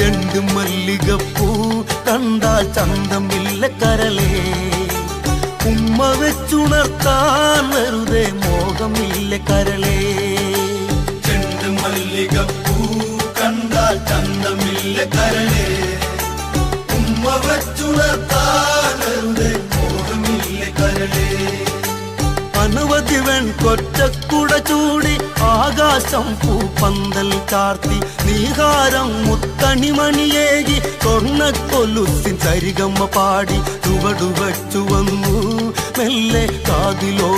ചെണ്ടു മല്ലികപ്പൂ കണ്ടാൽ ചന്തമില്ല കരളേ ഉമ്മ വെച്ചുണർത്താൻ വെറുതെ മോഹമില്ല കരളേ ചെണ്ടു മല്ലികപ്പൂ കണ്ടാൽ ചന്തമില്ല കരളേ ഉമ്മ വെച്ചുണർത്താൻ വെറുതെ മോഹമില്ല കരളേ അനവധി വെൺകൊറ്റക്കുട ചൂടി ആകാശം പൂപ്പന്തൽ ചാർത്തി നീഹാരം മുത്തണിമണിയേകി സ്വർണ്ണക്കൊലുസിൻ സരിഗമ്മ പാടി ചുവടുവച്ചു വന്നു മെല്ലെ കാതിലോ